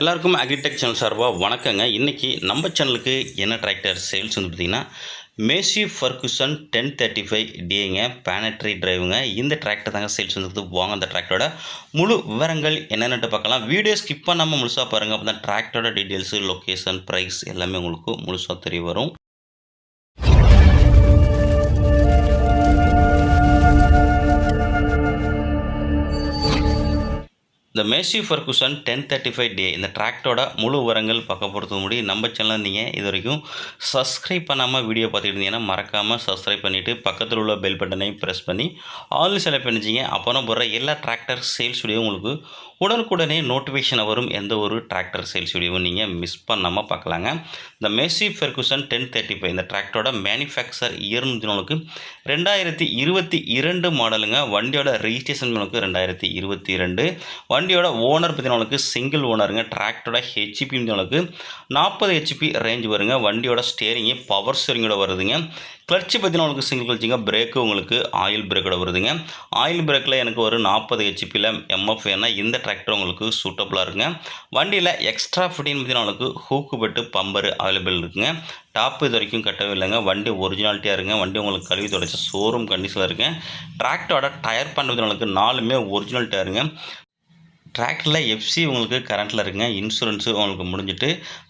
எல்லாருக்கும் agritech channel சார்பாக வணக்கங்க. இன்றைக்கி நம்ம சேனலுக்கு என்ன டிராக்டர் சேல்ஸ் வந்து பார்த்திங்கன்னா மேசி ஃபர்குசன் 1035 டிஏங்க பேனட்ரி டிரைவுங்க. இந்த டிராக்டர் தாங்க சேல்ஸ் வந்து வாங்க. அந்த டிராக்டரோட முழு விவரங்கள் என்னென்னு பார்க்கலாம். வீடியோ ஸ்கிப் பண்ணாமல் முழுசாக பாருங்கள். அப்போ தான் டிராக்டரோட டீட்டெயில்ஸு, லொக்கேஷன், ப்ரைஸ் எல்லாமே உங்களுக்கு முழுசாக தெரிய வரும். இந்த மேசி ஃபர்குசன் 1035 டே இந்த டிராக்டரோட முழு விவரங்கள் பார்க்க போகிறதுக்கு முன்னாடி நம்ம சேனலை நீங்கள் இது வரைக்கும் சப்ஸ்கிரைப் பண்ணாமல் வீடியோ பார்த்துட்டு இருந்தீங்கன்னா மறக்காமல் சப்ஸ்கிரைப் பண்ணிவிட்டு பக்கத்தில் உள்ள பெல் பட்டனை ப்ரெஸ் பண்ணி ஆல் செலக்ட் பண்ணிச்சிங்க. அப்புறம் போடுற எல்லா டிராக்டர் சேல்ஸ் வீடியோ உங்களுக்கு உடனுக்குடனே நோட்டிஃபிகேஷன் வரும். எந்த ஒரு டிராக்டர் சேல்ஸ் வீடியோவும் நீங்கள் மிஸ் பண்ணாமல் பார்க்கலாங்க. இந்த மேசி ஃபர்குசன் 1035 இந்த டிராக்டரோட மேனுஃபேக்சர் இயர் உங்களுக்கு 2022 மாடலுங்க. வண்டியோட ரெஜிஸ்ட்ரேஷன் உங்களுக்கு 2022. வண்டியோட ஓனர் பார்த்தீங்கன்னா சிங்கிள் ஓனருங்க. டிராக்டரோட ஹெச்பி உங்களுக்கு 40 ஹெச்பி ரேஞ்ச் வருங்க. வண்டியோட ஸ்டேரிங்கு பவர் ஸ்டேரிங்கோட வருதுங்க. கிளட்சி பார்த்தீங்கன்னா உங்களுக்கு சிங்கிள் கிளச்சிங்க. பிரேக்கு உங்களுக்கு ஆயில் பிரேக்கோட வருதுங்க. ஆயில் பிரேக்கில் எனக்கு ஒரு 40 ஹெச்பியில் எம்எஃப் ஏன்னா இந்த டிராக்டர் உங்களுக்கு சூட்டபுளாக இருக்குங்க. வண்டியில் எக்ஸ்ட்ரா ஃபிட்டிங் பார்த்தீங்கன்னா உங்களுக்கு ஹூக்கு பெட்டு பம்பர் அவைலபிள் இருக்குங்க. டாப்பு இது வரைக்கும் கட்டவே இல்லைங்க. வண்டி ஒரிஜினாலிட்டியாக இருங்க. வண்டி உங்களுக்கு கழுவி தொடச்ச ஷோரூம் கண்டிஷனில் இருக்குங்க. டிராக்டரோட டயர் பண்ணுறது உங்களுக்கு 4மே ஒரிஜினாலிட்டியாக இருங்க. டிராக்டரில் எஃப்சி உங்களுக்கு கரண்ட்டில் இருக்குங்க. இன்சூரன்ஸு உங்களுக்கு முடிஞ்சிட்டு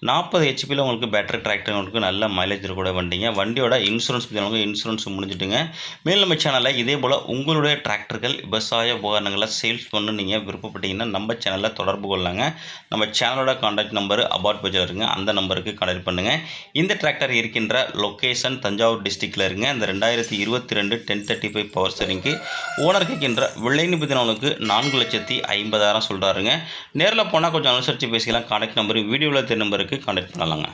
40 ஹெச்பியில் உங்களுக்கு பேட்டரி டிராக்டர் உங்களுக்கு நல்ல மைலேஜ் கூட வண்டிங்க. வண்டியோட இன்சூரன்ஸ் உங்களுக்கு இன்சூரன்ஸ் முடிஞ்சிட்டுங்க. மேலும் நம்ம சேனலில் இதே போல் உங்களுடைய டிராக்டர்கள் விவசாய உபகரணங்களை சேல்ஸ் பண்ண நீங்கள் விருப்பப்பட்டீங்கன்னா நம்ம சேனலில் தொடர்பு கொள்ளாங்க. நம்ம சேனலோட கான்டாக்ட் நம்பர் அபார்ட் பேஜில் இருக்குங்க. அந்த நம்பருக்கு கான்டாக்ட் பண்ணுங்கள். இந்த டிராக்டர் இருக்கின்ற லொக்கேஷன் தஞ்சாவூர் டிஸ்ட்ரிக்டில் இருக்குங்க. இந்த 2022 1035 பவர் ஸ்டேரிங்க்கு ஓனர் கேட்கின்ற விலைன்னு பார்த்தீங்கன்னா 4,50,000 சொல்கிறாருங்க. நேரில் போனால் கொஞ்சம் அனுசரித்து பேசிக்கலாம். கான்டாக்ட் நம்பர் வீடியோவில் தெரிய நம்பருக்கு கான்டாக்ட் பண்ணலாங்க.